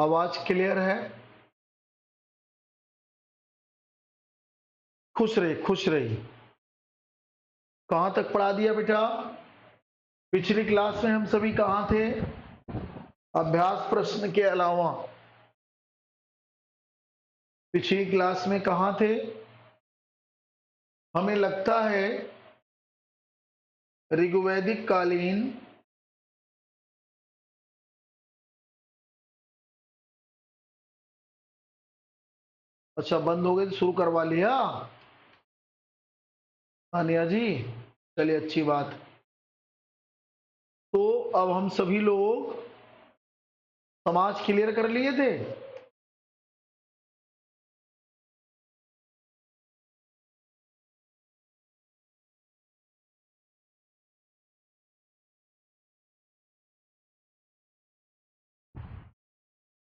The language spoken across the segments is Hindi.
आवाज क्लियर है? खुश रही, खुश रही। कहां तक पढ़ा दिया बेटा? पिछली क्लास में हम सभी कहां थे? अभ्यास प्रश्न के अलावा पिछली क्लास में कहां थे? हमें लगता है ऋग्वैदिक कालीन अच्छा बंद हो गई तो शुरू करवा लिया आनिया जी। चलिए अच्छी बात। तो अब हम सभी लोग समाज क्लियर कर लिए थे।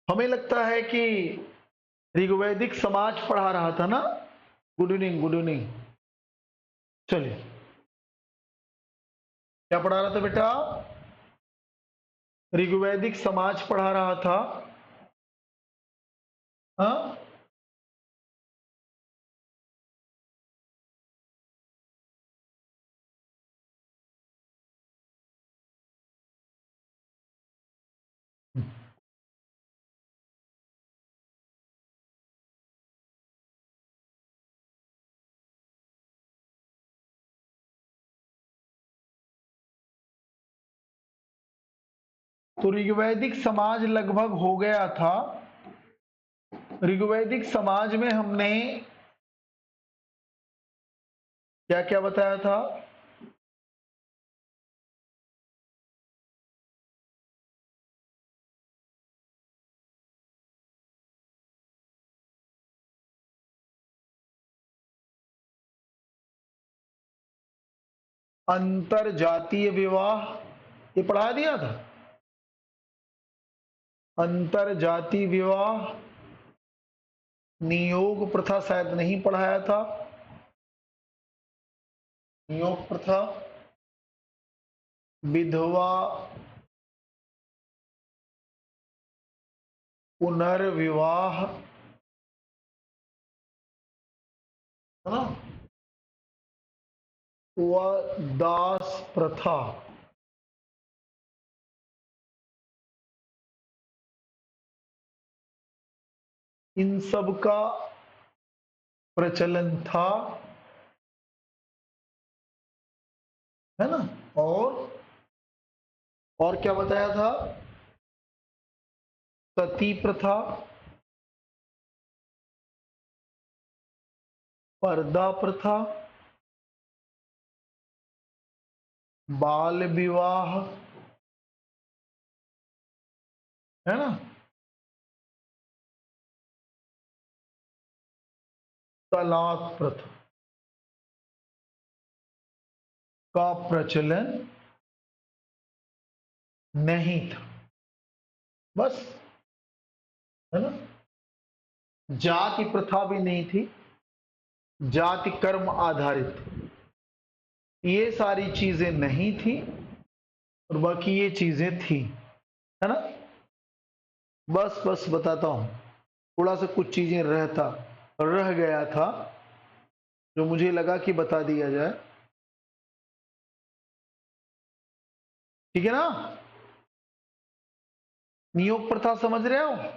हमें लगता है कि ऋग्वैदिक समाज पढ़ा रहा था ना। Good evening, good evening. चलिए, क्या पढ़ा रहा था बेटा? ऋग्वैदिक समाज पढ़ा रहा था। हाँ, तो ऋग्वैदिक समाज लगभग हो गया था। ऋग्वैदिक समाज में हमने क्या क्या बताया था? अंतर जातीय विवाह, ये पढ़ा दिया था। अंतर जातीय विवाह, नियोग प्रथा शायद नहीं पढ़ाया था। नियोग प्रथा, विधवा पुनर्विवाह, है ना, व दास प्रथा। इन सब का प्रचलन था, है ना। और क्या बताया था? सती प्रथा, पर्दा प्रथा, बाल विवाह, है ना, तलाक प्रथा का प्रचलन नहीं था। बस, है ना। जाति प्रथा भी नहीं थी, जाति कर्म आधारित, ये सारी चीजें नहीं थी और बाकी ये चीजें थी, है ना। बस बस बताता हूं, थोड़ा सा कुछ चीजें रह गया था जो मुझे लगा कि बता दिया जाए। ठीक है ना। नियोग प्रथा समझ रहे हो?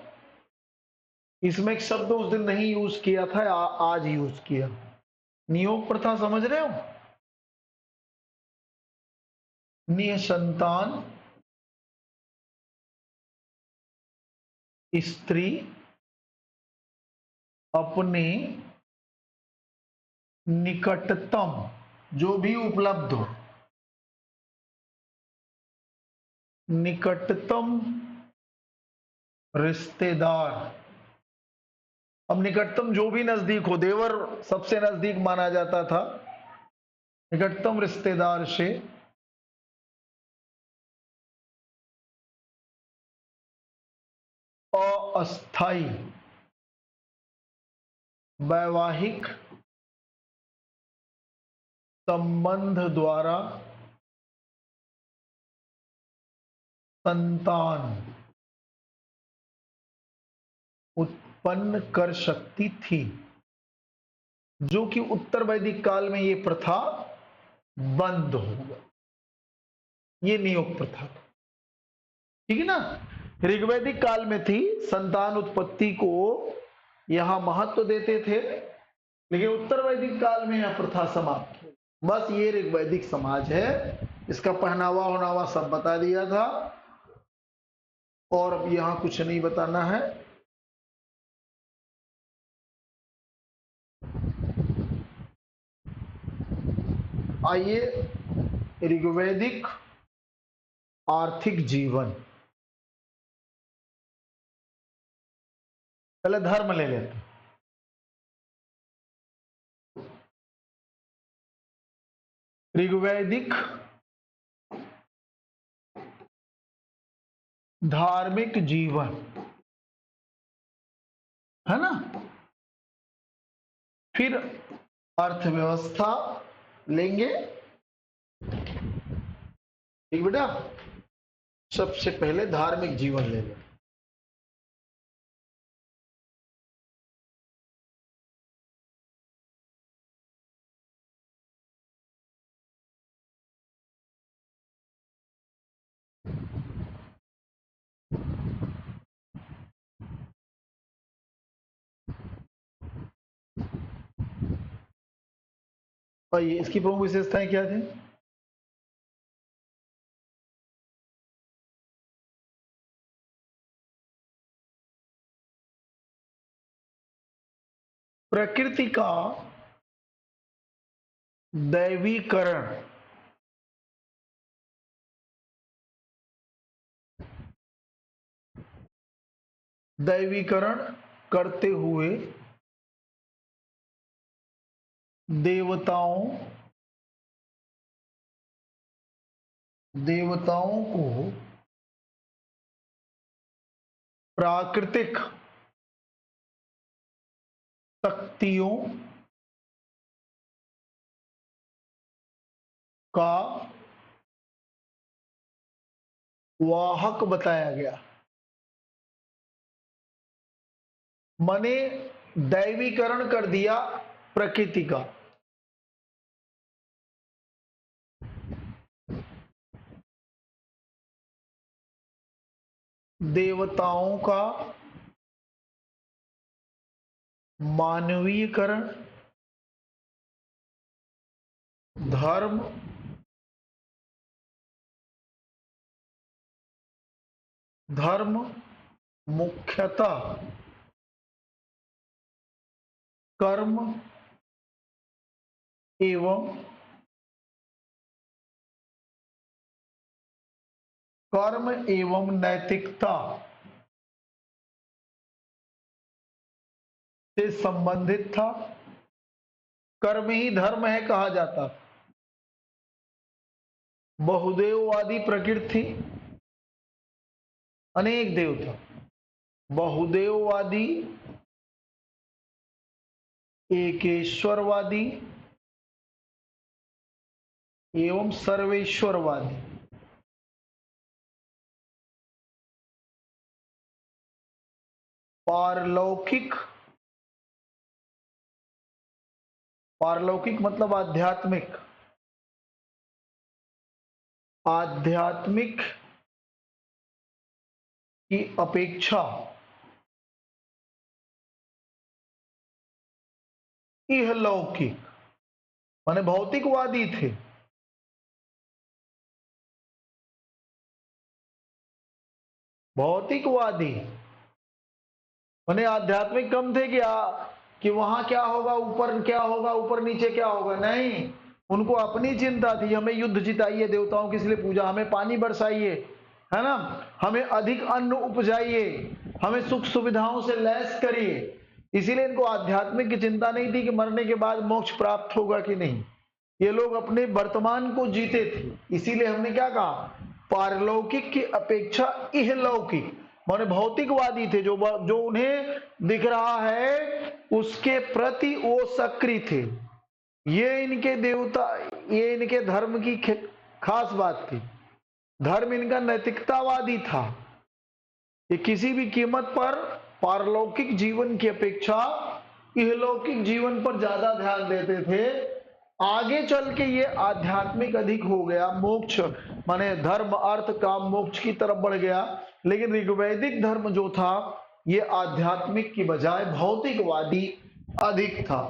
इसमें एक शब्द उस दिन नहीं यूज किया था, आज यूज किया। नियोग प्रथा समझ रहे हो? निसंतान स्त्री अपने निकटतम, जो भी उपलब्ध हो, निकटतम रिश्तेदार। अब निकटतम जो भी नजदीक हो, देवर सबसे नजदीक माना जाता था, निकटतम रिश्तेदार से अस्थाई वैवाहिक संबंध द्वारा संतान उत्पन्न कर सकती थी, जो कि उत्तर वैदिक काल में ये प्रथा बंद हो गई। ये नियोग प्रथा, ठीक है ना। ऋग्वैदिक काल में थी, संतान उत्पत्ति को यहां महत्व देते थे, लेकिन उत्तर वैदिक काल में यह प्रथा समाप्त हो। बस ये ऋग्वैदिक समाज है, इसका पहनावा होनावा सब बता दिया था, और अब यहां कुछ नहीं बताना है। आइए ऋग्वैदिक आर्थिक जीवन, पहले धर्म ले लेते हैं। ऋग्वैदिक धार्मिक जीवन, है ना। फिर अर्थव्यवस्था लेंगे, ठीक बेटा। सबसे पहले धार्मिक जीवन ले लें। और ये इसकी प्रमुख विशेषताएं क्या थी? प्रकृति का दैवीकरण, दैवीकरण करते हुए देवताओं को प्राकृतिक शक्तियों का वाहक बताया गया। माने दैवीकरण कर दिया प्रकृति का, देवताओं का मानवीयकरण, धर्म मुख्यतः कर्म एवं नैतिकता से संबंधित था। कर्म ही धर्म है कहा जाता। बहुदेववादी प्रकृति थी, अनेक देवता। बहुदेववादी, एकेश्वरवादी एवं सर्वेश्वरवादी। पारलौकिक, पारलौकिक मतलब आध्यात्मिक, आध्यात्मिक की अपेक्षा इहलौकिक माने भौतिकवादी थे। भौतिकवादी माने आध्यात्मिक कम थे क्या कि वहां क्या होगा, ऊपर क्या होगा, ऊपर नीचे क्या होगा, नहीं। उनको अपनी चिंता थी, हमें युद्ध जिताइए, देवताओं की इसलिए पूजा, हमें पानी बरसाइए, है ना, हमें अधिक अन्न उपजाइए, हमें सुख सुविधाओं से लैस करिए। इसीलिए इनको आध्यात्मिक की चिंता नहीं थी कि मरने के बाद मोक्ष प्राप्त होगा कि नहीं। ये लोग अपने वर्तमान को जीते थे। इसीलिए हमने क्या कहा, पारलौकिक की अपेक्षा इहलौकिक माने भौतिकवादी थे। जो उन्हें दिख रहा है उसके प्रति वो सक्रिय थे। ये इनके देवता, ये इनके धर्म की खास बात थी। धर्म इनका नैतिकतावादी था कि किसी भी कीमत पर पारलौकिक जीवन की अपेक्षा इहलौकिक जीवन पर ज्यादा ध्यान देते थे। आगे चल के ये आध्यात्मिक अधिक हो गया, मोक्ष माने धर्म अर्थ काम मोक्ष की तरफ बढ़ गया। लेकिन ऋग्वैदिक धर्म जो था ये आध्यात्मिक की बजाय भौतिकवादी अधिक था।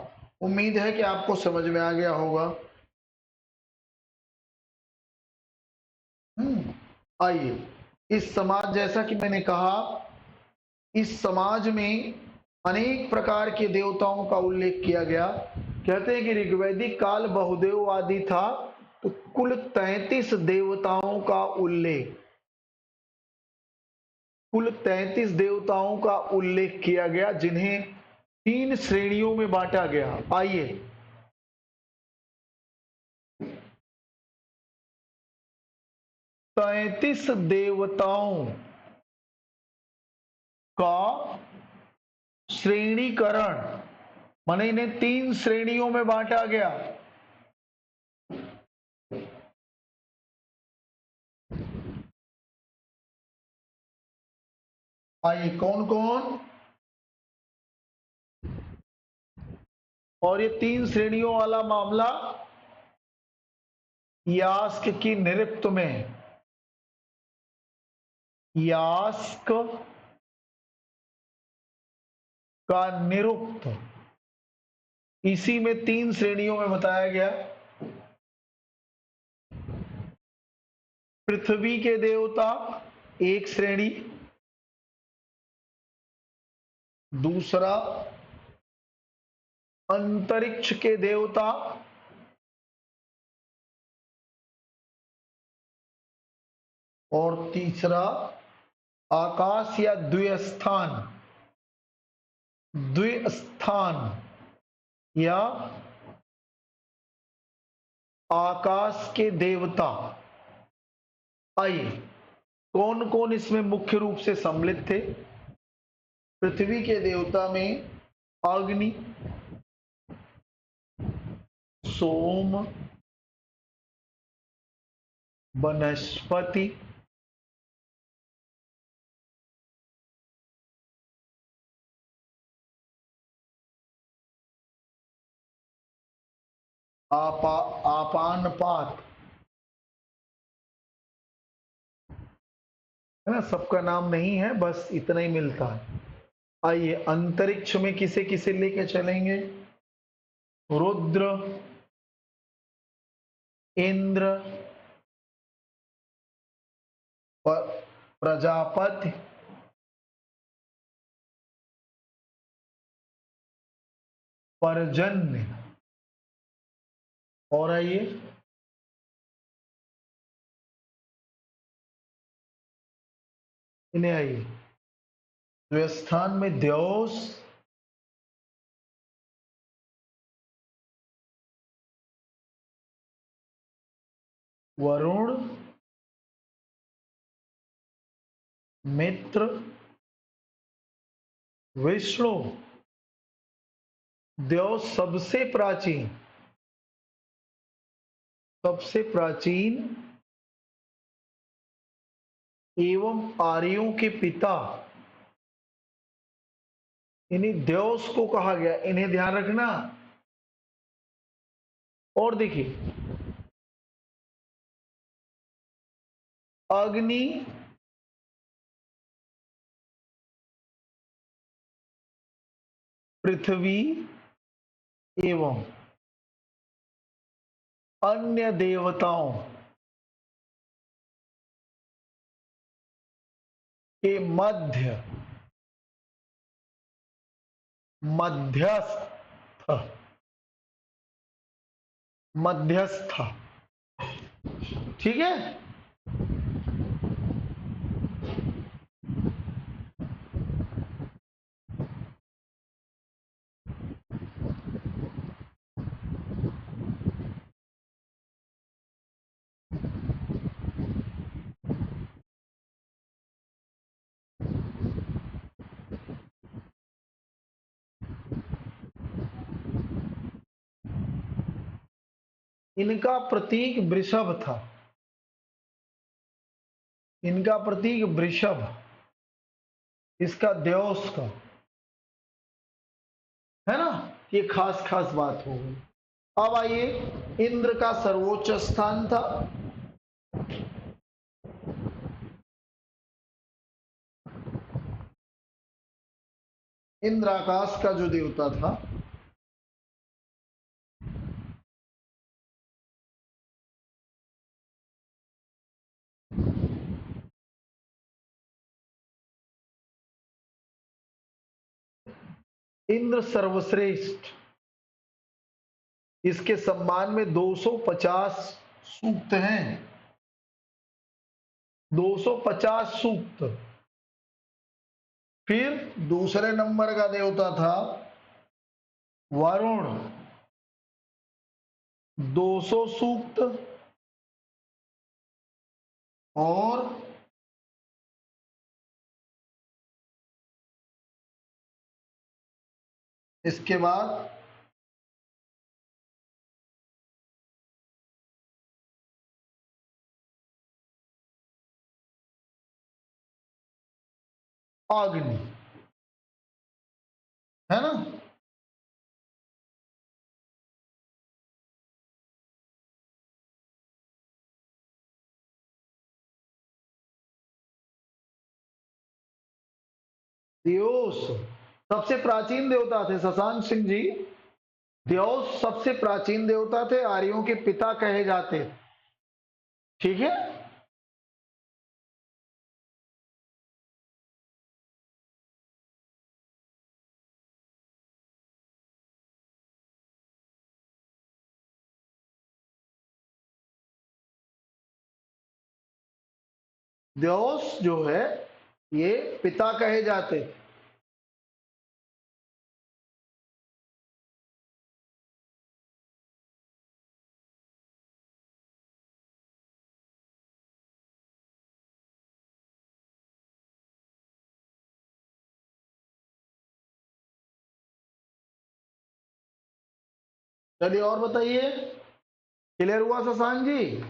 उम्मीद है कि आपको समझ में आ गया होगा। आइए, इस समाज, जैसा कि मैंने कहा, इस समाज में अनेक प्रकार के देवताओं का उल्लेख किया गया। कहते हैं कि ऋग्वैदिक काल बहुदेववादी था, तो कुल 33 देवताओं का उल्लेख, कुल 33 देवताओं का उल्लेख किया गया, जिन्हें 3 श्रेणियों में बांटा गया। आइए, 33 देवताओं का श्रेणीकरण, माने इन्हें 3 श्रेणियों में बांटा गया। आइए, कौन कौन? और ये 3 श्रेणियों वाला मामला यास्क की नृत्य में, यास्क का निरुक्त, इसी में 3 श्रेणियों में बताया गया। पृथ्वी के देवता एक श्रेणी, दूसरा अंतरिक्ष के देवता, और तीसरा आकाश या द्विस्थान, द्विस्थान या आकाश के देवता। आइए, कौन कौन इसमें मुख्य रूप से सम्मिलित थे? पृथ्वी के देवता में अग्नि, सोम, वनस्पति, आपानपात, है ना, सबका नाम नहीं है, बस इतना ही मिलता है। आइए, अंतरिक्ष में किसे किसे लेके चलेंगे? रुद्र, इंद्र, प्रजापति, पर्जन्य, और आइए इन्हें, आइए द्वस्थान में द्यौस, वरुण, मित्र, विष्णु। द्यौस सबसे प्राचीन, सबसे प्राचीन एवं आर्यों के पिता, इन्हीं द्यौस को कहा गया। इन्हें ध्यान रखना। और देखिए, अग्नि, पृथ्वी एवं अन्य देवताओं के मध्यस्थ, मध्यस्थ, ठीक है। इनका प्रतीक वृषभ था, इनका प्रतीक वृषभ, इसका देवस का, है ना, ये खास खास बात हो गई। अब आइए, इंद्र का सर्वोच्च स्थान था, इंद्र आकाश का जो देवता था, इंद्र सर्वश्रेष्ठ, इसके सम्मान में 250 सूक्त हैं, 250 सूक्त। फिर दूसरे नंबर का देवता था वरुण, 200 सूक्त। और इसके बाद अग्नि, है ना। दियोस सबसे प्राचीन देवता थे शशांक सिंह जी। दियोस सबसे प्राचीन देवता थे, आर्यों के पिता कहे जाते, ठीक है। दियोस जो है ये पिता कहे जाते। चलिए और बताइए, क्लियर हुआ शशांक जी?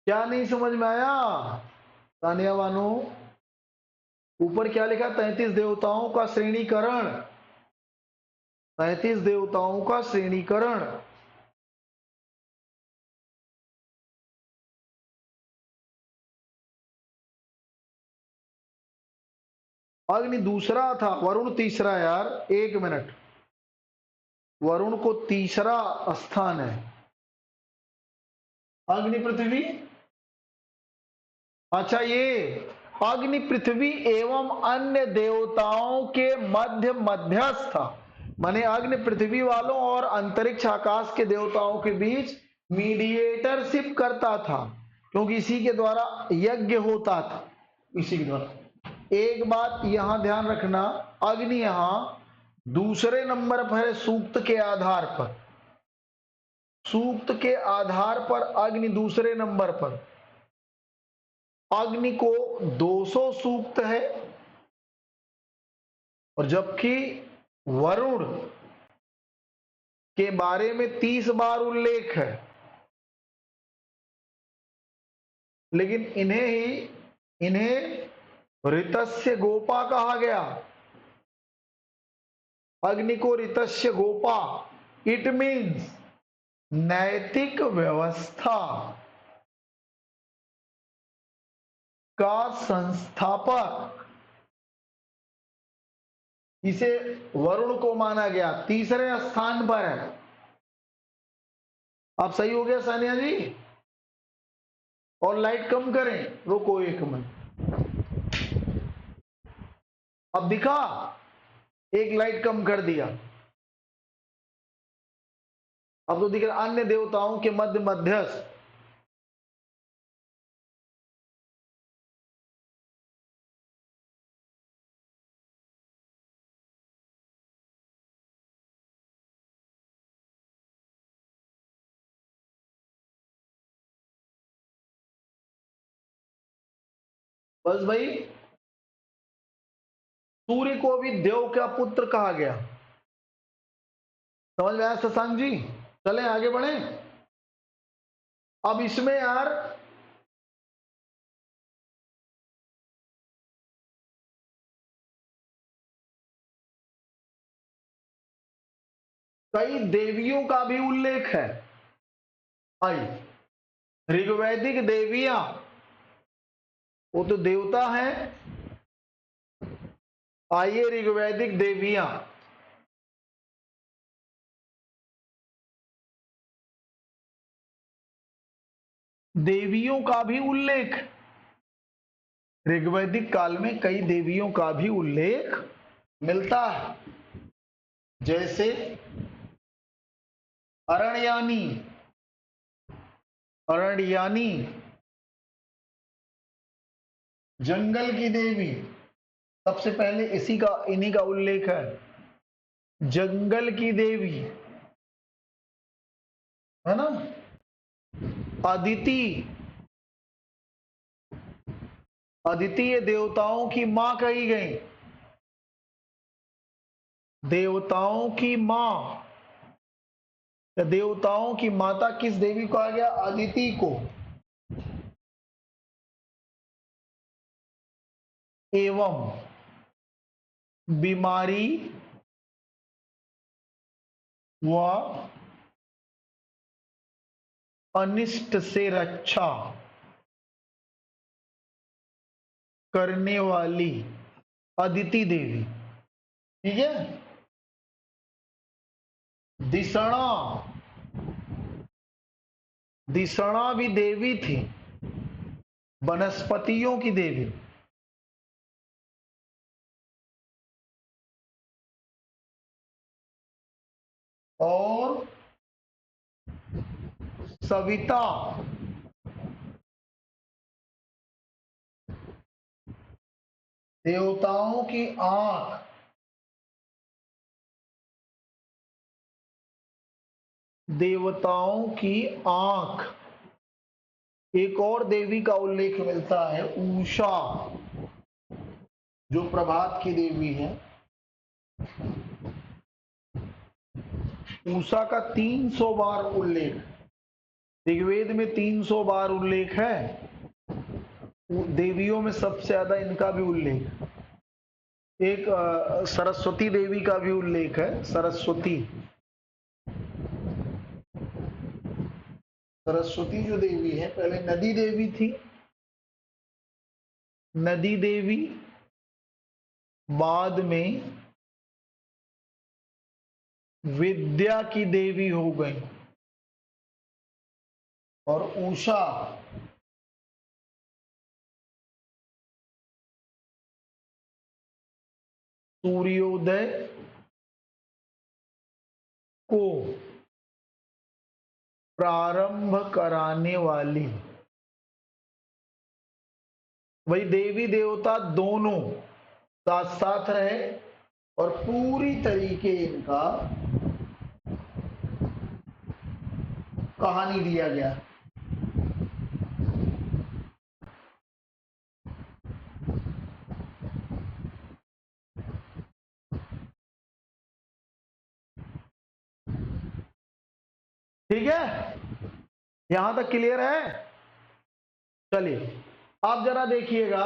क्या नहीं समझ में आया तानिया बानो? ऊपर क्या लिखा? 33 देवताओं का श्रेणीकरण, 33 देवताओं का श्रेणीकरण। अग्नि दूसरा था, वरुण तीसरा। यार एक मिनट, वरुण को तीसरा स्थान है, अग्नि पृथ्वी। अच्छा, ये अग्नि पृथ्वी एवं अन्य देवताओं के मध्य मध्यस्थ था, माने अग्नि पृथ्वी वालों और अंतरिक्ष आकाश के देवताओं के बीच मीडिएटरशिप करता था, क्योंकि इसी के द्वारा यज्ञ होता था, इसी के द्वारा। एक बात यहां ध्यान रखना, अग्नि यहां दूसरे नंबर पर है सूक्त के आधार पर, सूक्त के आधार पर अग्नि दूसरे नंबर पर। अग्नि को 200 सूक्त है, और जबकि वरुण के बारे में 30 बार उल्लेख है, लेकिन इन्हें ऋतस्य गोपा कहा गया। अग्नि को ऋतस्य गोपा, इट मीन्स नैतिक व्यवस्था का संस्थापक, इसे वरुण को माना गया, तीसरे स्थान पर है। आप सही हो गया सानिया जी? और लाइट कम करें, रुको एक मिनट। अब दिखा, एक लाइट कम कर दिया, अब तो दिख रहा अन्य देवताओं के मध्य मध्यस्थ। बस भाई, सूर्य को भी देव का पुत्र कहा गया। समझ में आया शशांक जी? चलें आगे बढ़े। अब इसमें यार कई देवियों का भी उल्लेख है। आई ऋग्वैदिक देवियां, वो तो देवता है। आइए ऋग्वैदिक देवियां, देवियों का भी उल्लेख, ऋग्वैदिक काल में कई देवियों का भी उल्लेख मिलता है। जैसे अरण्यानी, अरण्यानी जंगल की देवी, सबसे पहले इन्हीं का उल्लेख है। जंगल की देवी है ना। अदिति, अदिति ये देवताओं की मां कही गई। देवताओं की मां या देवताओं की माता किस देवी को कहा गया? अदिति को। एवं बीमारी व अनिष्ट से रक्षा करने वाली अदिति देवी। ठीक है। दिसणा, दिसणा भी देवी थी, वनस्पतियों की देवी। और सविता, देवताओं की आंख, देवताओं की आंख। एक और देवी का उल्लेख मिलता है, उषा, जो प्रभात की देवी है। उषा का 300 बार उल्लेख, ऋग्वेद में 300 बार उल्लेख है। देवियों में सबसे ज्यादा इनका भी उल्लेख। एक सरस्वती देवी का भी उल्लेख है। सरस्वती, सरस्वती जो देवी है, पहले नदी देवी थी, नदी देवी, बाद में विद्या की देवी हो गई। और उषा सूर्योदय को प्रारंभ कराने वाली। वही देवी देवता दोनों साथ साथ रहे और पूरी तरीके इनका कहानी दिया गया। ठीक है, यहां तक क्लियर है? चलिए आप जरा देखिएगा,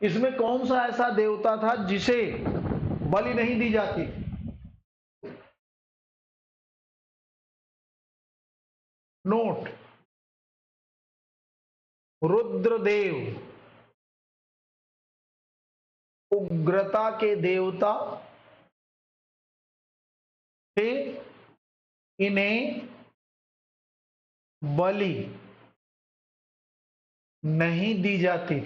इसमें कौन सा ऐसा देवता था जिसे बलि नहीं दी जाती? नोट, रुद्रदेव, उग्रता के देवता थे, इन्हें बलि नहीं दी जाती,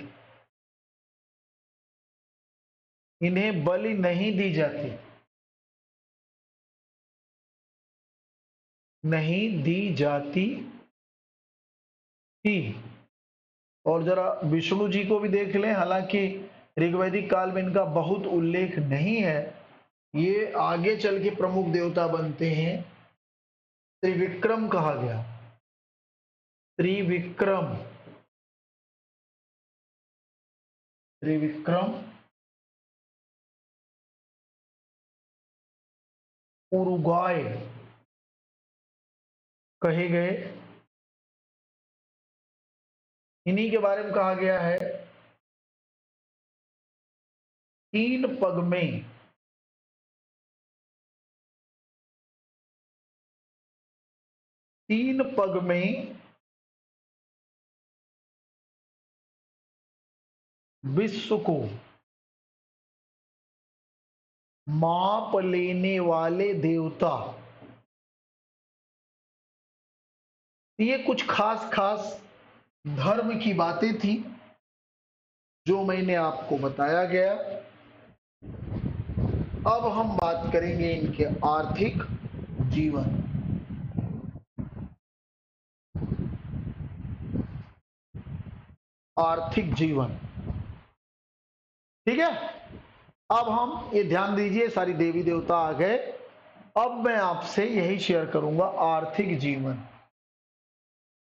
इन्हें बलि नहीं दी जाती, नहीं दी जाती थी। और जरा विष्णु जी को भी देख लें, हालांकि ऋग्वैदिक काल में इनका बहुत उल्लेख नहीं है, ये आगे चल के प्रमुख देवता बनते हैं। त्रिविक्रम कहा गया, त्रिविक्रम, त्रिविक्रम, उरुगाय कहे गए। इन्हीं के बारे में कहा गया है, 3 पग में 3 पग में विश्व को माप लेने वाले देवता। ये कुछ खास खास धर्म की बातें थी जो मैंने आपको बताया गया। अब हम बात करेंगे इनके आर्थिक जीवन। आर्थिक जीवन, ठीक है। अब हम ये ध्यान दीजिए, सारी देवी देवता आ गए। अब मैं आपसे यही शेयर करूंगा, आर्थिक जीवन,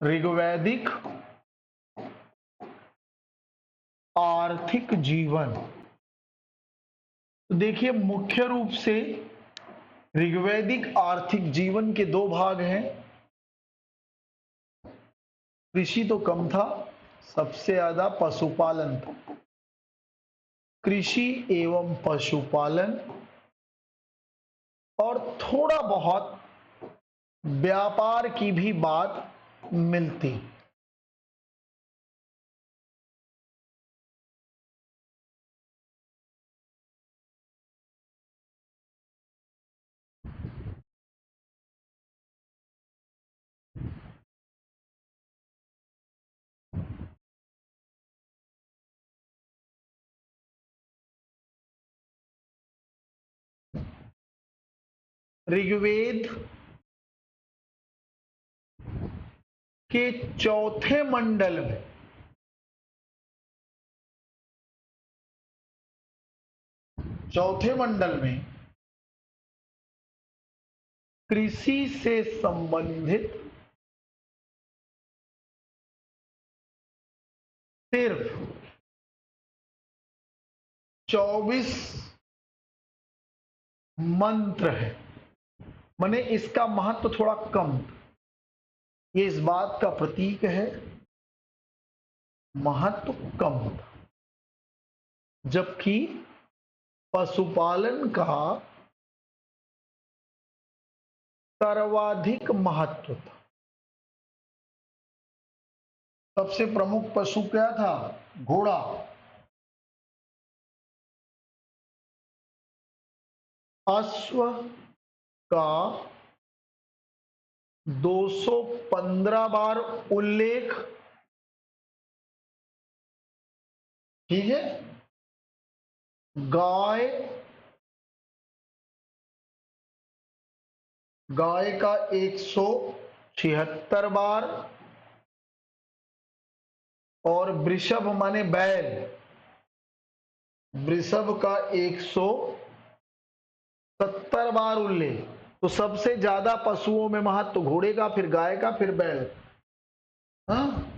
ऋग्वैदिक आर्थिक जीवन। तो देखिए, मुख्य रूप से ऋग्वैदिक आर्थिक जीवन के 2 भाग हैं। कृषि तो कम था, सबसे ज्यादा पशुपालन था। कृषि एवं पशुपालन और थोड़ा बहुत व्यापार की भी बात मिलती। ऋग्वेद के चौथे मंडल में कृषि से संबंधित सिर्फ 24 मंत्र है। माने इसका महत्व थोड़ा कम। ये इस बात का प्रतीक है, महत्व कम था। जबकि पशुपालन का सर्वाधिक महत्व था। सबसे प्रमुख पशु क्या था? घोड़ा। अश्व का 215 बार उल्लेख, ठीक है। गाय का 176 बार, और वृषभ माने बैल, वृषभ का 170 बार उल्लेख। तो सबसे ज्यादा पशुओं में महत्व घोड़े का, फिर गाय का, फिर बैल। हाँ,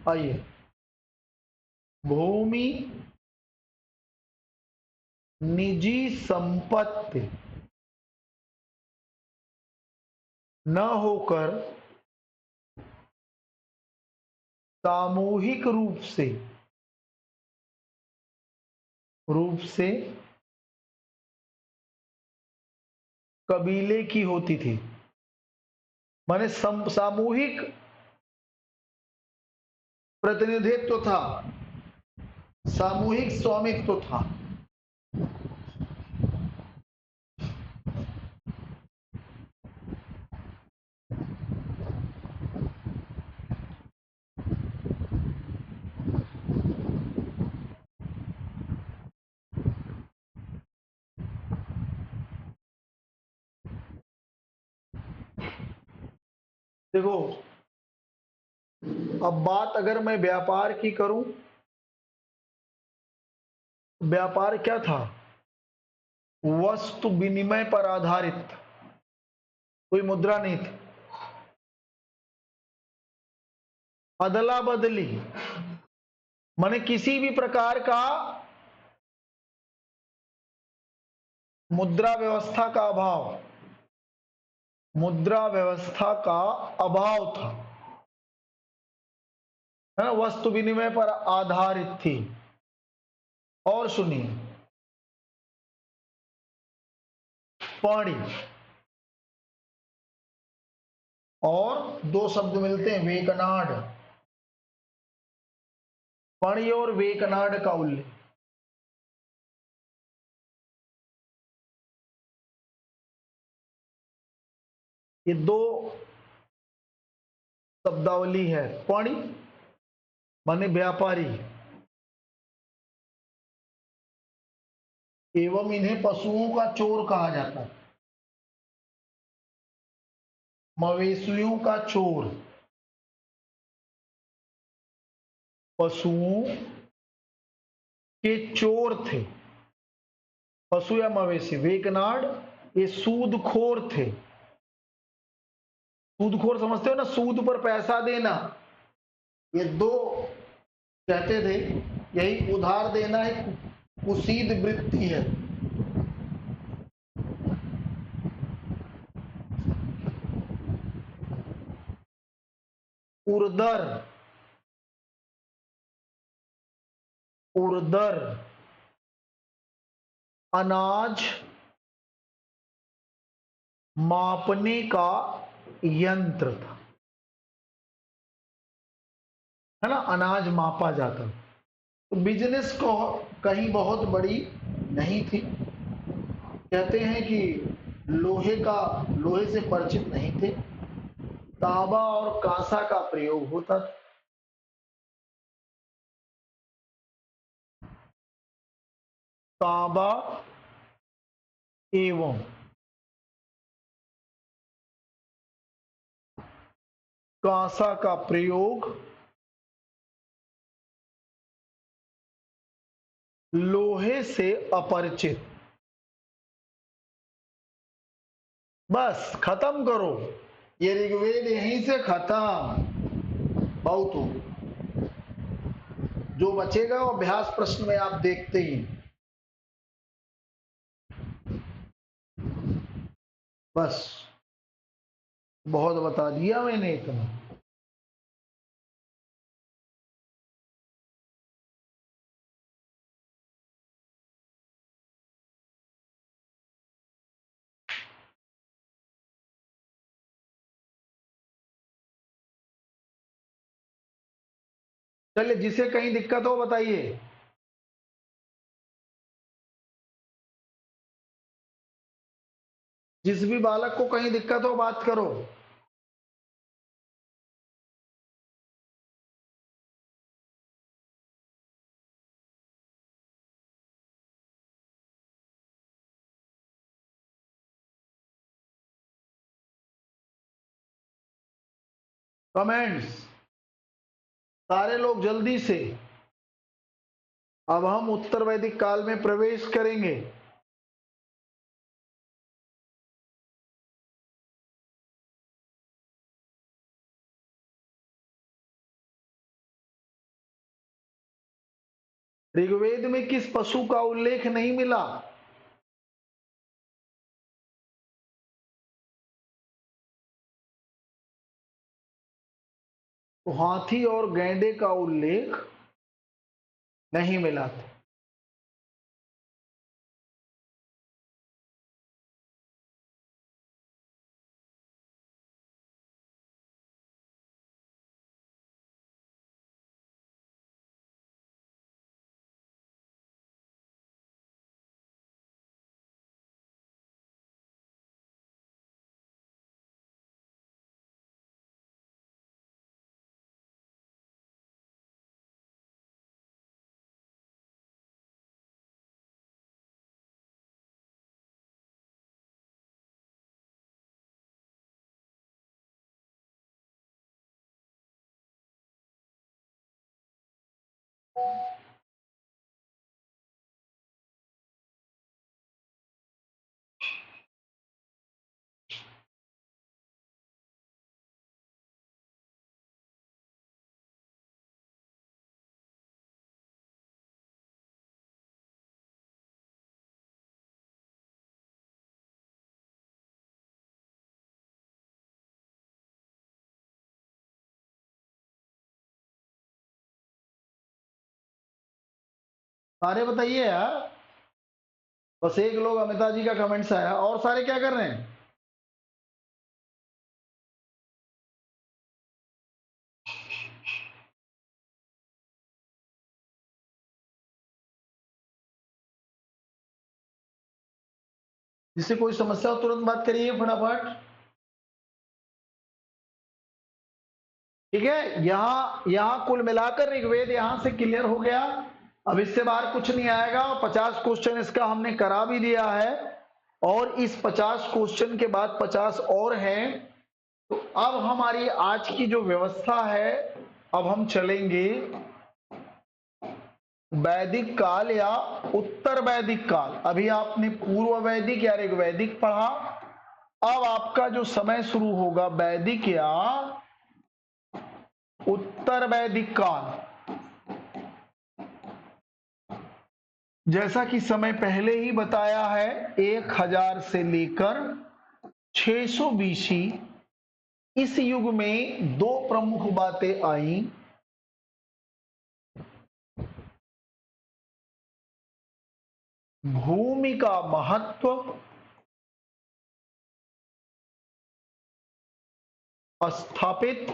आइए। भूमि निजी संपत्ति न होकर सामूहिक रूप से कबीले की होती थी। माने सामूहिक प्रतिनिधित्व था, सामूहिक स्वामित्व था। देखो, अब बात अगर मैं व्यापार की करूं, व्यापार क्या था? वस्तु विनिमय पर आधारित, कोई मुद्रा नहीं थी। अदला बदली, माने किसी भी प्रकार का मुद्रा व्यवस्था का अभाव, मुद्रा व्यवस्था का अभाव था। है ना, वस्तु विनिमय पर आधारित थी। और सुनिए, पाणी, और दो शब्द मिलते हैं, वेकनाड। पणि और वेकनाड का उल्लेख, ये दो शब्दावली है। पणि माने व्यापारी, एवं इन्हें पशुओं का चोर कहा जाता है। मवेशियों का चोर, पशुओं के चोर थे, पशु या मवेशी। वेकनाड ये सूदखोर थे। सूदखोर समझते हो ना, सूद पर पैसा देना। ये दो कहते थे, यही उधार देना एक कुसीद वृत्ति है। उर्दर, उर्दर अनाज मापने का यंत्र था, है ना, अनाज मापा जाता। तो बिजनेस को कहीं बहुत बड़ी नहीं थी। कहते हैं कि लोहे से परिचित नहीं थे, तांबा और कांसा का प्रयोग होता था। तांबा एवं कांसा का प्रयोग लोहे से अपरिचित। बस खत्म करो, ये ऋग्वेद यहीं से खत्म। बहुत हो, जो बचेगा वो अभ्यास प्रश्न में आप देखते ही। बस बहुत बता दिया मैंने इतना। चलिए, जिसे कहीं दिक्कत हो बताइए। जिस भी बालक को कहीं दिक्कत हो बात करो। कमेंट्स, सारे लोग जल्दी से। अब हम उत्तर वैदिक काल में प्रवेश करेंगे। ऋग्वेद में किस पशु का उल्लेख नहीं मिला? तो हाथी और गैंडे का उल्लेख नहीं मिला था। सारे बताइए यार, बस एक लोग अमिता जी का कमेंट्स आया, और सारे क्या कर रहे हैं? जिससे कोई समस्या हो तुरंत बात करिए फटाफट। ठीक है, यहां कुल मिलाकर ऋग्वेद यहां से क्लियर हो गया। अब इससे बाहर कुछ नहीं आएगा। 50 क्वेश्चन इसका हमने करा भी दिया है, और इस 50 क्वेश्चन के बाद 50 और हैं। तो अब हमारी आज की जो व्यवस्था है, अब हम चलेंगे वैदिक काल या उत्तर वैदिक काल। अभी आपने पूर्व वैदिक या ऋग्वैदिक पढ़ा, अब आपका जो समय शुरू होगा वैदिक या उत्तर वैदिक काल। जैसा कि समय पहले ही बताया है, 1000 से लेकर 600 बीसी इस युग में दो प्रमुख बातें आई। भूमि का महत्व, स्थापित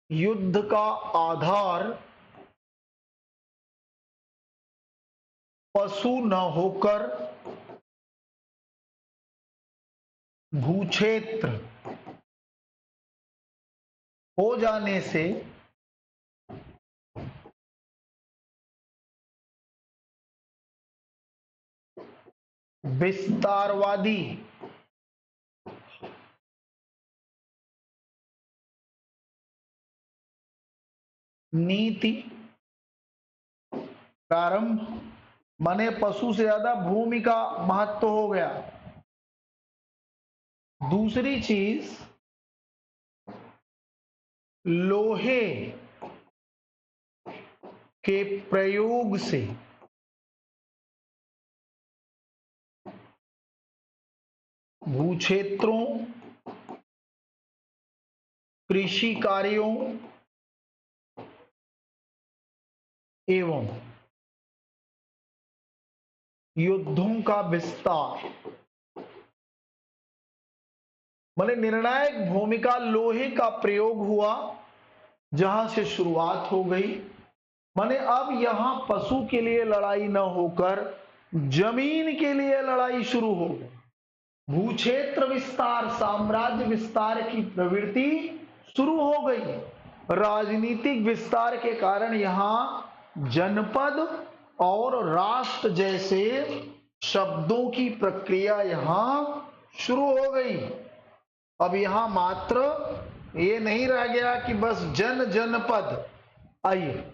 युद्ध का आधार पशु न होकर भूक्षेत्र हो जाने से विस्तारवादी नीति प्रारंभ। माने पशु से ज्यादा भूमि का महत्व हो गया। दूसरी चीज, लोहे के प्रयोग से भूक्षेत्रों, कृषि कार्यों एवं युद्धों का विस्तार। माने निर्णायक भूमिका लोहे का प्रयोग हुआ, जहां से शुरुआत हो गई। माने अब यहां पशु के लिए लड़ाई न होकर जमीन के लिए लड़ाई शुरू हो गई। भूक्षेत्र विस्तार, साम्राज्य विस्तार की प्रवृत्ति शुरू हो गई। राजनीतिक विस्तार के कारण यहां जनपद और राष्ट्र जैसे शब्दों की प्रक्रिया यहां शुरू हो गई। अब यहां मात्र ये नहीं रह गया कि बस जनपद। आइए,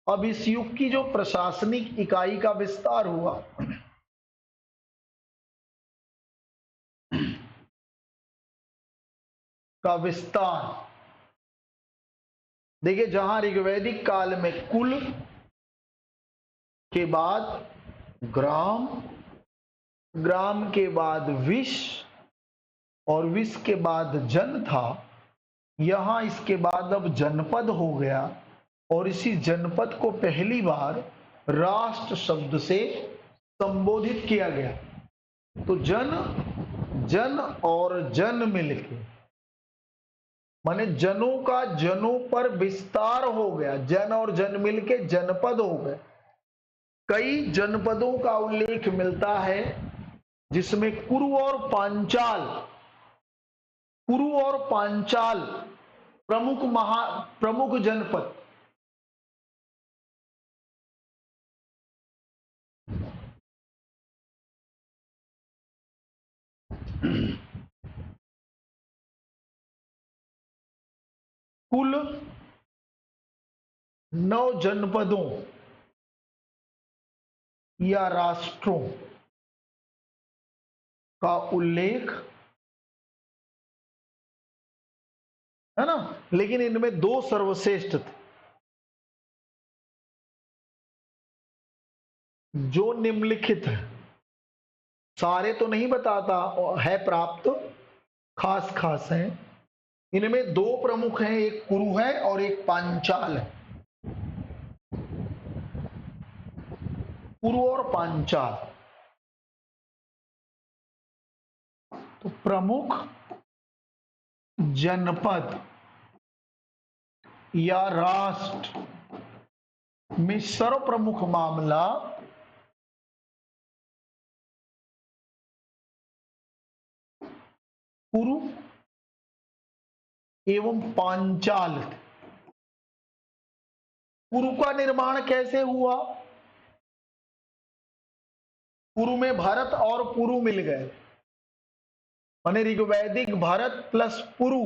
अब इस युग की जो प्रशासनिक इकाई का विस्तार हुआ, का विस्तार देखिए, जहां ऋग्वैदिक काल में कुल के बाद ग्राम, ग्राम के बाद विष, और विष के बाद जन था, यहां इसके बाद अब जनपद हो गया। और इसी जनपद को पहली बार राष्ट्र शब्द से संबोधित किया गया। तो जन, जन और जन मिलके, माने जनों का जनों पर विस्तार हो गया। जन और जन मिलके जनपद हो गए। कई जनपदों का उल्लेख मिलता है, जिसमें कुरु और पांचाल, कुरु और पांचाल प्रमुख जनपद। कुल 9 जनपदों या राष्ट्रों का उल्लेख है ना, लेकिन इनमें 2 सर्वश्रेष्ठ थे। जो निम्नलिखित है, सारे तो नहीं बताता, है प्राप्त, खास खास हैं। इनमें दो प्रमुख हैं, एक कुरु है और एक पांचाल है। कुरु और पांचाल। तो प्रमुख जनपद या राष्ट्र में सर्वप्रमुख मामला कुरु एवं पांचाल। कुरु का निर्माण कैसे हुआ? कुरु में भरत और पुरु मिल गए, माने ऋग्वैदिक भरत प्लस पुरु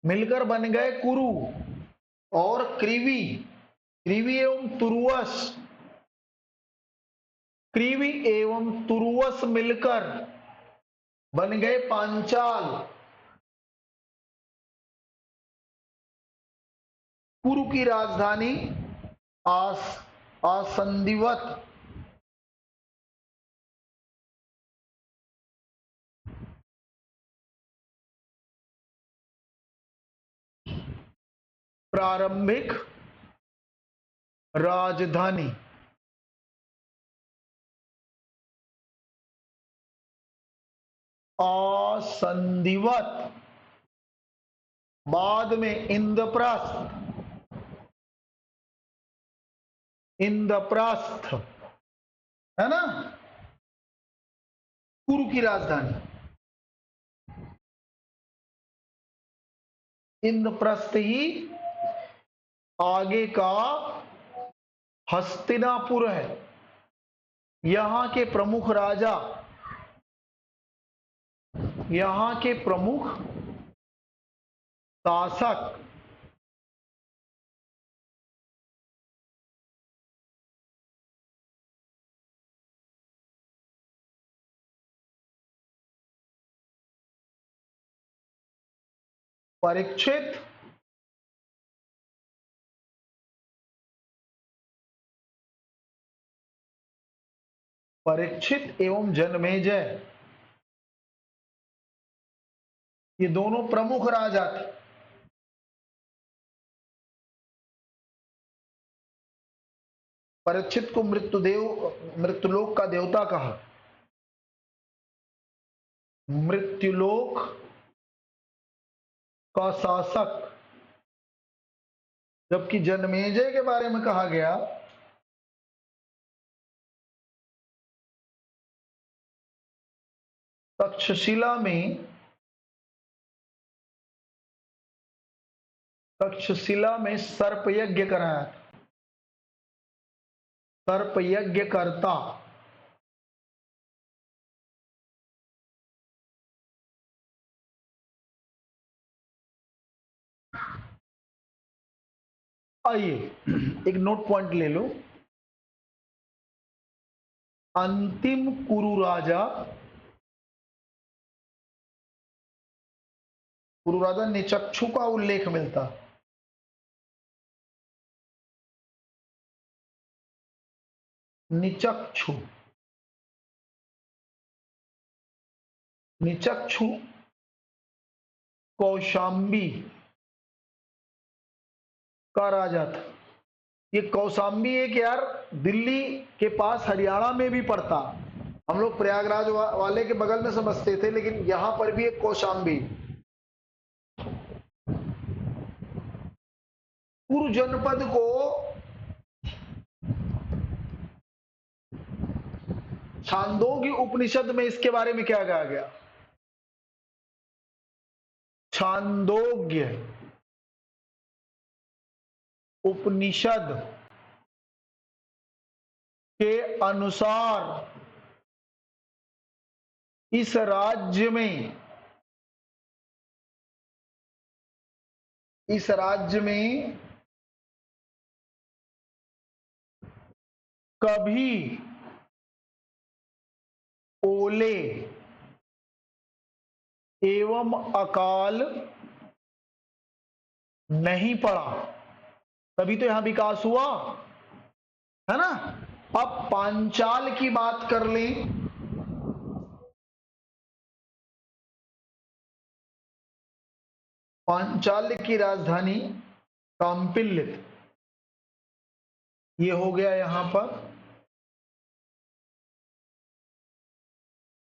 मिलकर बन गए कुरु। और क्रीवी, क्रीवी एवं तुरुवस, क्रीवी एवं तुरुवस मिलकर बन गए पांचाल। कुरु की राजधानी आसंदिवत, प्रारंभिक राजधानी। आसंदिवत, बाद में इंद्रप्रस्थ, इंद्रप्रस्थ है ना, कुरु की राजधानी। इंद्रप्रस्थ ही आगे का हस्तिनापुर है। यहां के प्रमुख राजा, यहां के प्रमुख शासक परीक्षित, परीक्षित एवं जन्मेजय, ये दोनों प्रमुख राजा थे। परीक्षित को मृत्युलोक का देवता कहा, मृत्युलोक का शासक। जबकि जन्मेजय के बारे में कहा गया तक्षशिला में, तक्षशिला में सर्प यज्ञ कराया था, सर्प यज्ञ करता। आइए एक नोट पॉइंट ले लो। अंतिम कुरु राजा, कुरु राजा निचक्षु का उल्लेख मिलता। निचक्षु, निचक्षु कौशांबी का राजा था। ये कौशांबी एक यार दिल्ली के पास हरियाणा में भी पड़ता। हम लोग प्रयागराज वाले के बगल में समझते थे, लेकिन यहां पर भी एक कौशांबी। कुरु जनपद को छांदोग्य उपनिषद में इसके बारे में क्या कहा गया? छांदोग्य उपनिषद के अनुसार इस राज्य में, इस राज्य में कभी ओले एवं अकाल नहीं पड़ा, तभी तो यहां विकास हुआ है ना। अब पांचाल की बात कर लें, पांचाल की राजधानी काम्पिल्य, ये हो गया यहां पर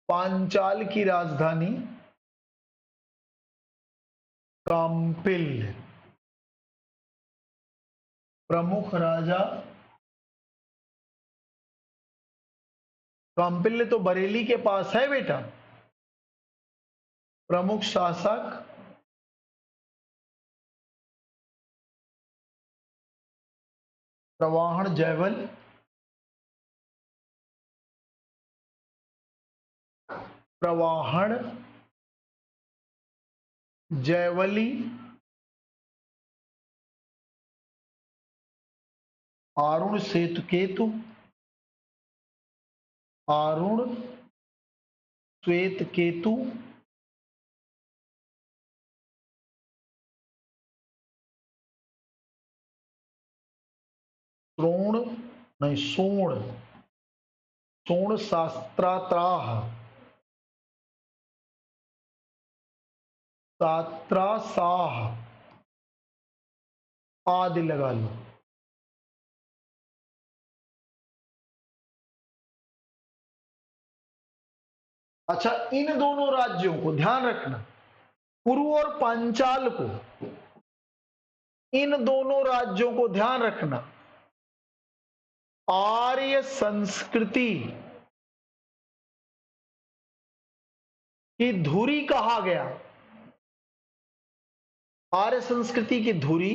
पांचाल की राजधानी काम्पिल्य। प्रमुख राजा, काम्पिल्य तो बरेली के पास है बेटा। प्रमुख शासक प्रवाहन जयवल, प्रवाहन जयवली, आरुण श्वेतकेतु, आरुण श्वेतकेतु, श्रोण नहीं सोण, सोण शास्त्रात्राह, सात्रासाह आदि लगा लो। अच्छा, इन दोनों राज्यों को ध्यान रखना, कुरु और पांचाल को, इन दोनों राज्यों को ध्यान रखना, आर्य संस्कृति की धुरी कहा गया, आर्य संस्कृति की धुरी,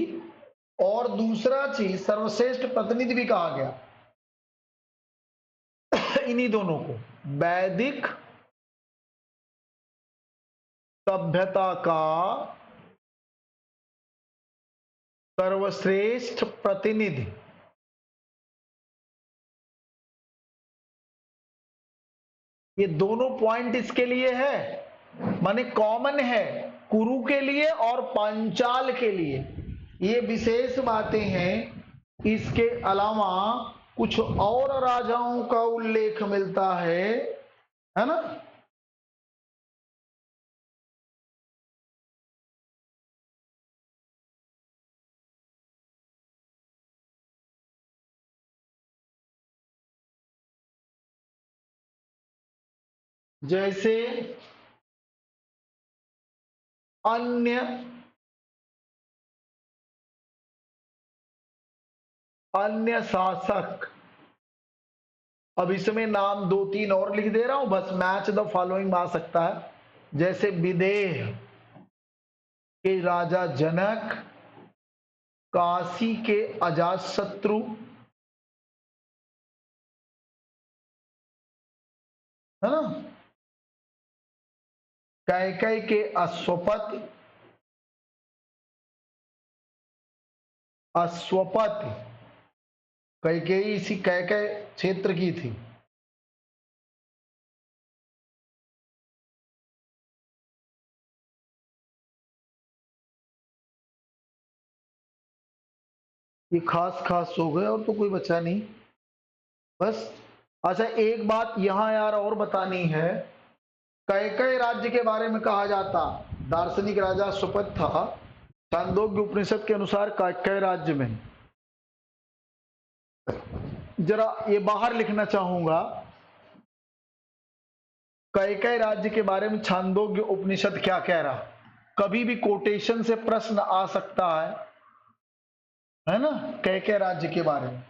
और दूसरा चीज सर्वश्रेष्ठ प्रतिनिधि भी कहा गया। इन्हीं दोनों को वैदिक सभ्यता का सर्वश्रेष्ठ प्रतिनिधि, ये दोनों पॉइंट इसके लिए है, माने कॉमन है कुरु के लिए और पांचाल के लिए। ये विशेष बातें हैं, इसके अलावा कुछ और राजाओं का उल्लेख मिलता है ना। जैसे अन्य अन्य शासक, अब इसमें नाम 2-3 और लिख दे रहा हूं, बस मैच द फॉलोइंग आ सकता है। जैसे विदेह के राजा जनक, काशी के अजातशत्रु, है ना, कैकेयी के अश्वपति, अश्वपति कैकेयी इसी कैकेयी क्षेत्र की थी। ये खास खास हो गए और तो कोई बचा नहीं बस। अच्छा, एक बात यहां यार और बतानी है, कैकेयी राज्य के बारे में कहा जाता दार्शनिक राजा सुपथ था, छांदोग्य उपनिषद के अनुसार कैकेयी राज्य में, जरा ये बाहर लिखना चाहूंगा, कैकेयी राज्य के बारे में छांदोग्य उपनिषद क्या कह रहा, कभी भी कोटेशन से प्रश्न आ सकता है ना। कैकेयी राज्य के बारे में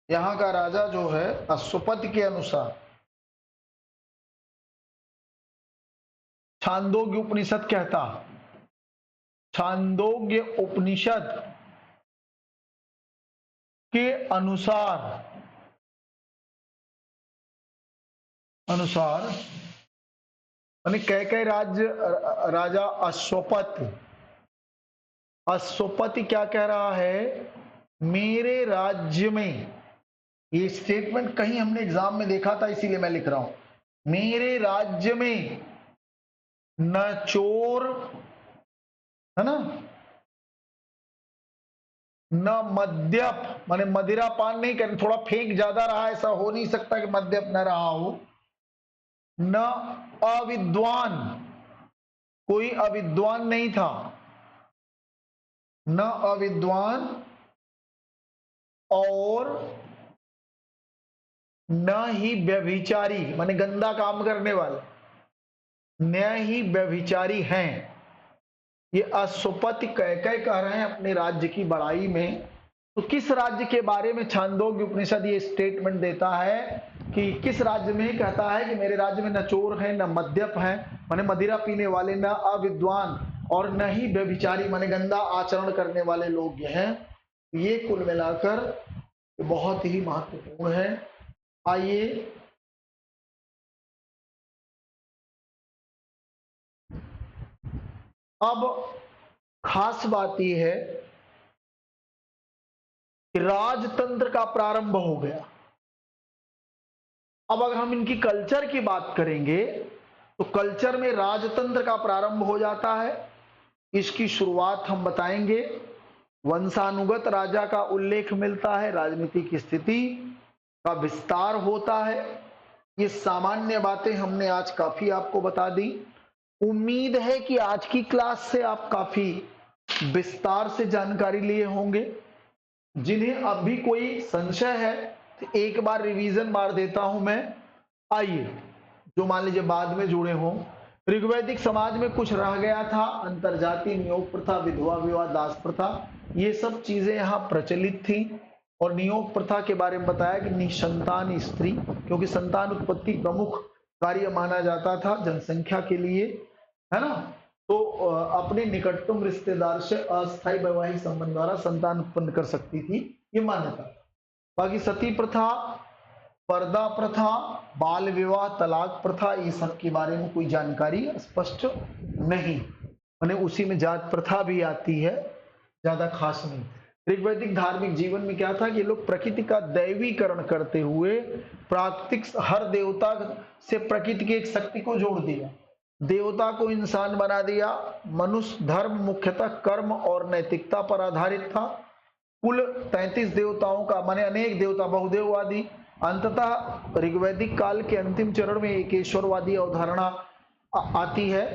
यहां का राजा जो है अश्वपति के अनुसार, छांदोग्य उपनिषद कहता, छांदोग्य उपनिषद के अनुसार यानी कैकेयी राज्य राजा अश्वपति क्या कह रहा है, मेरे राज्य में, ये स्टेटमेंट कहीं हमने एग्जाम में देखा था इसीलिए मैं लिख रहा हूं, मेरे राज्य में न चोर, है ना, न मद्यप माने मदिरा पान नहीं करना, थोड़ा फेंक ज्यादा रहा, ऐसा हो नहीं सकता कि मद्यप न रहा हो। न अविद्वान, कोई अविद्वान नहीं था, न अविद्वान, और न ही व्यभिचारी माने गंदा काम करने वाले, न ही व्यभिचारी हैं। ये अश्वपति कैकेय कह रहे हैं अपने राज्य की बड़ाई में। तो किस राज्य के बारे में छांदोग्य उपनिषद ये स्टेटमेंट देता है कि किस राज्य में कहता है कि मेरे राज्य में न चोर है, न मद्यप है माने मदिरा पीने वाले, न अविद्वान, और न ही व्यभिचारी माने गंदा आचरण करने वाले लोग हैं। ये कुल मिलाकर बहुत ही महत्वपूर्ण है। आइए अब खास बात यह है कि राजतंत्र का प्रारंभ हो गया। अब अगर हम इनकी कल्चर की बात करेंगे तो कल्चर में राजतंत्र का प्रारंभ हो जाता है। इसकी शुरुआत हम बताएंगे, वंशानुगत राजा का उल्लेख मिलता है, राजनीतिक स्थिति का विस्तार होता है। ये सामान्य बातें हमने आज काफी आपको बता दी। उम्मीद है कि आज की क्लास से आप काफी विस्तार से जानकारी लिए होंगे। जिन्हें अब भी कोई संशय है तो एक बार रिवीजन मार देता हूं मैं। आइए, जो मान लीजिए बाद में जुड़े हों, ऋग्वैदिक समाज में कुछ रह गया था, अंतरजातीय नियोग प्रथा, विधवा विवाह, दास प्रथा, ये सब चीजें यहाँ प्रचलित थी। और नियोग प्रथा के बारे में बताया कि निसंतान स्त्री, क्योंकि संतान उत्पत्ति प्रमुख कार्य माना जाता था जनसंख्या के लिए, है ना। तो अपने निकटतम रिश्तेदार से अस्थायी वैवाहिक संबंध द्वारा संतान उत्पन्न कर सकती थी, ये मान्यता। बाकी सती प्रथा, पर्दा प्रथा, बाल विवाह, तलाक प्रथा, ये सब के बारे में कोई जानकारी स्पष्ट नहीं, माने उसी में जात प्रथा भी आती है, ज्यादा खास नहीं। ऋग्वैदिक धार्मिक जीवन में क्या था कि लोग प्रकृति का दैवीकरण करते हुए प्राकृतिक हर देवता से प्रकृति की एक शक्ति को जोड़ दिया, देवता को इंसान बना दिया। मनुष्य धर्म मुख्यतः कर्म और नैतिकता पर आधारित था। कुल 33 देवताओं का माने अनेक देवता, बहुदेववादी। अंततः ऋग्वैदिक काल के अंतिम चरण में एक ईश्वरवादी अवधारणा आती है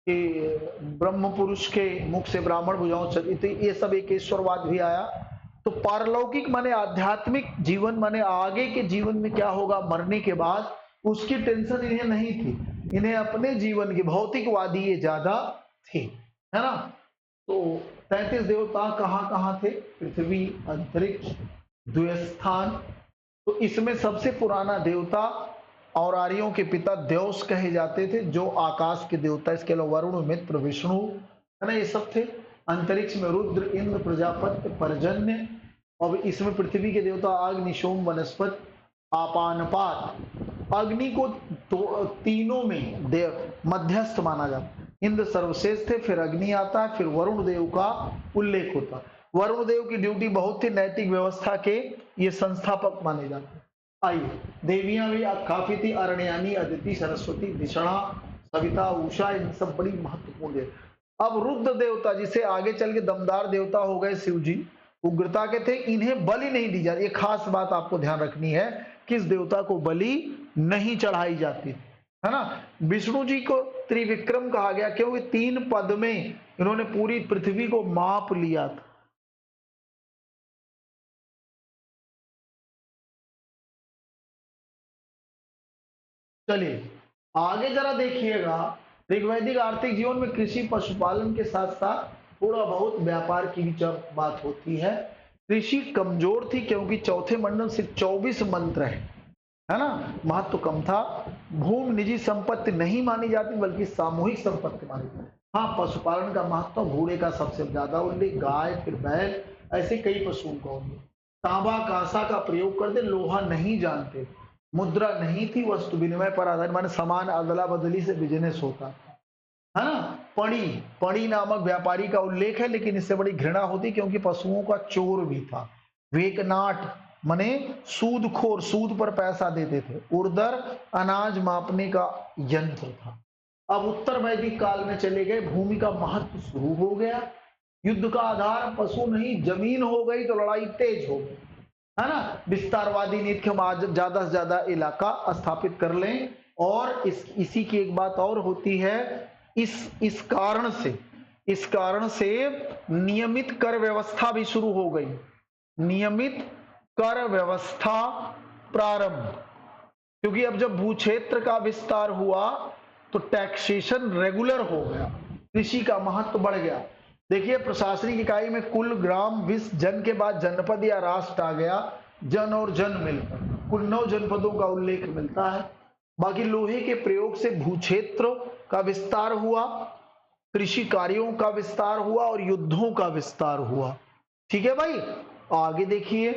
कि ब्रह्म पुरुष के मुख से ब्राह्मण भुजाओं चलित, ये सब एक ईश्वरवाद भी आया। तो पारलौकिक माने आध्यात्मिक जीवन माने आगे के जीवन में क्या होगा मरने के बाद, उसकी टेंशन इन्हें नहीं थी। इन्हें अपने जीवन की भौतिकवादी ये ज्यादा थे, है ना। तो 33 देवता कहाँ कहाँ थे? पृथ्वी, अंतरिक्ष, द्व्यस्थान। तो इसमें सबसे पुराना देवता और आर्यों के पिता द्यौस कहे जाते थे, जो आकाश के देवता। इसके अलावा वरुण, मित्र, विष्णु, है ना, ये सब थे। अंतरिक्ष में रुद्र, इंद्र, प्रजापति, पर्जन्य। और इसमें पृथ्वी के देवता अग्नि, सोम, वनस्पति, आपानपात। अग्नि को तो तीनों में देव मध्यस्थ माना जाता है। इंद्र सर्वश्रेष्ठ थे, फिर अग्नि आता है, फिर वरुण देव का उल्लेख होता है। वरुण देव की ड्यूटी बहुत थी, नैतिक व्यवस्था के ये संस्थापक माने जाते हैं। आइए, देवियां भी काफी थी, अरण्यानी, अदिति, सरस्वती, धिषणा, सविता, उषा, इन सब बड़ी महत्वपूर्ण है। अब रुद्र देवता, जिसे आगे चल के दमदार देवता हो गए शिव जी, उग्रता के थे, इन्हें बलि नहीं दी जाती। ये खास बात आपको ध्यान रखनी है, किस देवता को बलि नहीं चढ़ाई जाती, है ना। विष्णु जी को त्रिविक्रम कहा गया क्योंकि 3 पद में इन्होंने पूरी पृथ्वी को माप लिया था। चलिए आगे जरा देखिएगा, ऋग्वैदिक आर्थिक जीवन में कृषि पशुपालन के साथ साथ थोड़ा बहुत व्यापार की भी बात होती है। कृषि कमजोर थी क्योंकि चौथे मंडल से 24 मंत्र है ना, महत्व कम था। भूमि निजी संपत्ति नहीं मानी जाती बल्कि सामूहिक संपत्ति मानी जाती। हाँ, पशुपालन का महत्व, घोड़े का सबसे ज्यादा उल्लेख, गाय, फिर बैल, ऐसे कई पशुओं का उल्लेख। तांबा कांसा का प्रयोग करते, लोहा नहीं जानते। मुद्रा नहीं थी, वस्तु विनिमय पर आधारित माने समान अदला बदली से बिजनेस होता है ना। पणी, पणी नामक व्यापारी का उल्लेख है, लेकिन इससे बड़ी घृणा होती क्योंकि पशुओं का चोर भी था। वेकनाट माने सूदखोर, सूद पर पैसा देते थे। उर्दर अनाज मापने का यंत्र था। अब उत्तर वैदिक काल में चले गए, भूमि का महत्व शुरू हो गया। युद्ध का आधार पशु नहीं जमीन हो गई तो लड़ाई तेज हो गई, है ना। विस्तारवादी नीति के हम आज ज्यादा से ज्यादा इलाका स्थापित कर लें। और इसी की एक बात और होती है, इस कारण से नियमित कर व्यवस्था भी शुरू हो गई। नियमित कर व्यवस्था प्रारंभ, क्योंकि अब जब भूक्षेत्र का विस्तार हुआ तो टैक्सेशन रेगुलर हो गया, कृषि का महत्व बढ़ गया। देखिए प्रशासनिक इकाई में कुल ग्राम, विश्व, जन के बाद जनपद या राष्ट्र आ गया, जन और जन मिलकर कुल 9 जनपदों का उल्लेख मिलता है। बाकी लोहे के प्रयोग से भूक्षेत्र का विस्तार हुआ, कृषि कार्यों का विस्तार हुआ और युद्धों का विस्तार हुआ। ठीक है भाई, आगे देखिए।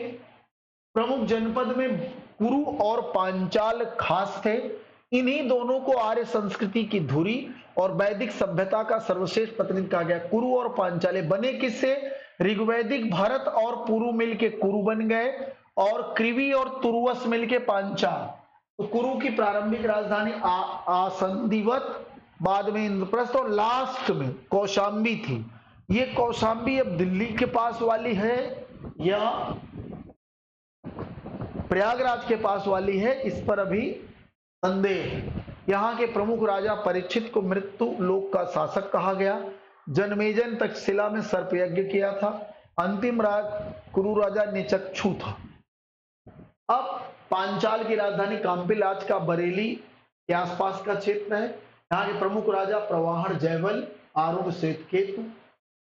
प्रमुख जनपद में कुरु और पांचाल खास थे। इन्हीं दोनों को आर्य संस्कृति की धुरी और वैदिक सभ्यता का सर्वश्रेष्ठ प्रतिनिधि कहा गया। कुरु और पांचाले बने किससे? ऋग्वैदिक भरत और पुरु मिलके कुरु बन गए और कृवि और तुर्वस मिलके पांचाल। तो कुरु की प्रारंभिक राजधानी आसंदिवत, बाद में इंद्रप्रस्थ और लास्ट में कौशांबी थी। ये कौशांबी अब दिल्ली के पास वाली है या प्रयागराज के पास वाली है, इस पर अभी संदेह है। यहाँ के प्रमुख राजा परीक्षित को मृत्यु लोक का शासक कहा गया। जन्मेजय तक्षशिला में सर्प यज्ञ किया था। अंतिम कुरु राजा निचक्षु था। अब पांचाल की राजधानी काम्पिल आज का बरेली के आसपास का क्षेत्र है। यहाँ के प्रमुख राजा प्रवाहन जयवल, आरूढ़ श्वेतकेतु,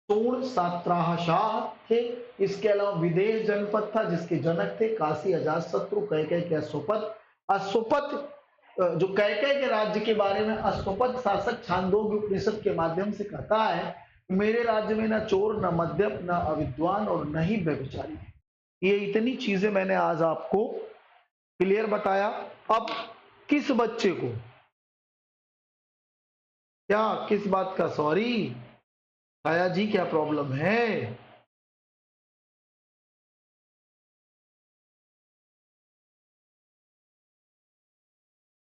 सोण सात्राशाह थे। इसके अलावा विदेह जनपद था जिसके जनक थे काशी अजातशत्रु, कैकेय के अश्वपत। अश्वपत जो कैकेय के राज्य के बारे में अश्वपत शासक छांदोग्य उपनिषद के माध्यम से कहता है, मेरे राज्य में न चोर, न मद्यप, न अविद्वान और न ही व्यभिचारी। ये इतनी चीजें मैंने आज आपको क्लियर बताया। अब किस बच्चे को क्या, किस बात का सॉरी छाया जी, क्या प्रॉब्लम है?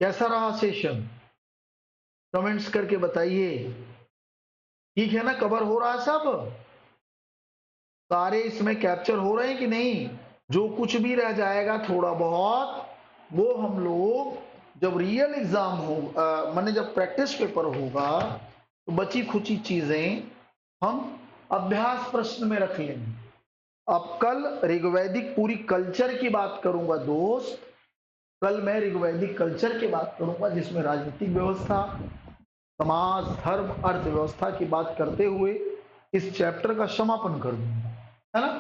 कैसा रहा सेशन? कमेंट्स करके बताइए। ठीक है ना, कवर हो रहा है सब? सारे इसमें कैप्चर हो रहे हैं कि नहीं? जो कुछ भी रह जाएगा थोड़ा बहुत, वो हम लोग जब रियल एग्जाम हो, माने जब प्रैक्टिस पेपर होगा तो बची खुची चीजें हम अभ्यास प्रश्न में रख लेंगे। अब कल ऋग्वैदिक पूरी कल्चर की बात करूंगा दोस्त। कल मैं ऋग्वैदिक कल्चर की बात करूंगा जिसमें राजनीतिक व्यवस्था, समाज, धर्म, अर्थव्यवस्था की बात करते हुए इस चैप्टर का समापन कर दूंगा, है ना।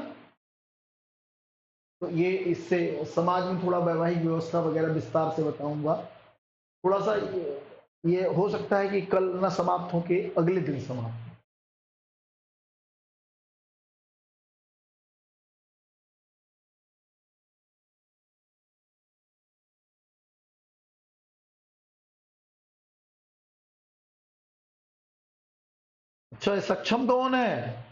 तो ये इससे समाज में थोड़ा वैवाहिक व्यवस्था वगैरह विस्तार से बताऊंगा। थोड़ा सा ये हो सकता है कि कल ना समाप्त हो के अगले दिन समाप्त। अच्छा, सक्षम कौन है?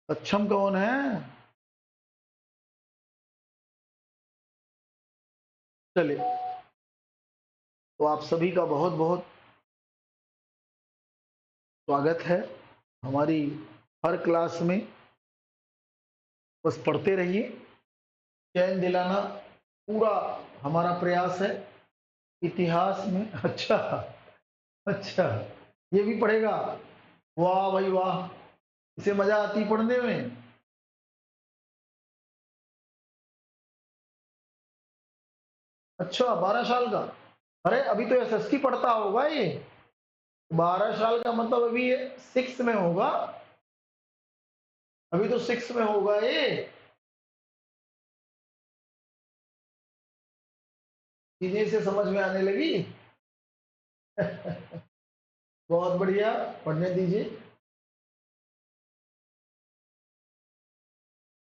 सक्षम कौन है? चलिए, तो आप सभी का बहुत बहुत स्वागत है हमारी हर क्लास में। बस पढ़ते रहिए, चैन दिलाना पूरा हमारा प्रयास है। इतिहास में अच्छा, अच्छा ये भी पढ़ेगा? वाह भाई वाह, इसे मजा आती पढ़ने में। अच्छा 12 साल का? अरे अभी तो एसएसटी पढ़ता होगा ये। 12 साल का मतलब अभी ये 6 में होगा, अभी तो 6 में होगा ये। चीजें से समझ में आने लगी। बहुत बढ़िया, पढ़ने दीजिए।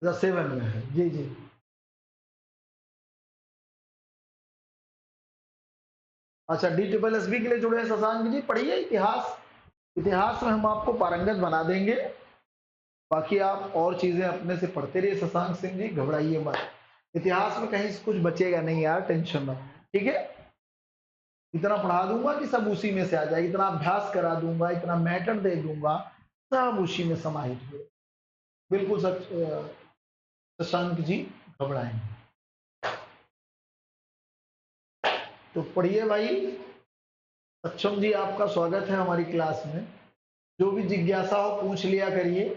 7 में है, जी जी। अच्छा, DSSB के लिए जुड़े हैं शशांक जी, पढ़िए इतिहास। इतिहास में हम आपको पारंगत बना देंगे। बाकी आप और चीजें अपने से पढ़ते रहिए शशांक सिंह जी, घबराइए मत। इतिहास में कहीं से कुछ बचेगा नहीं यार, टेंशन ना। ठीक है। इतना पढ़ा दूंगा कि सब उसी में से आ जाए, इतना अभ्यास करा दूंगा, इतना मैटर दे दूंगा, सब उसी में समाहित हो। बिल्कुल सच शशांक जी घबराएंगे। तो पढ़िए भाई। सक्षम जी आपका स्वागत है हमारी क्लास में। जो भी जिज्ञासा हो पूछ लिया करिए।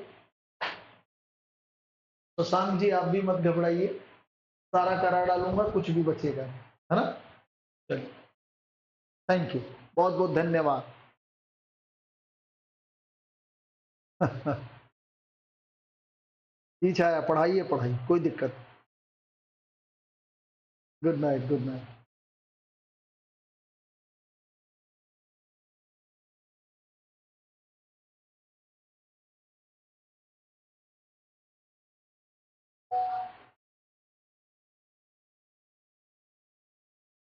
शशांक जी आप भी मत घबराइए, सारा करा डालूंगा, कुछ भी बचेगा, है ना। चलिए, थैंक यू, बहुत बहुत धन्यवाद। ठीक है, पढ़ाइए पढ़ाइए, कोई दिक्कत। Good night, good night.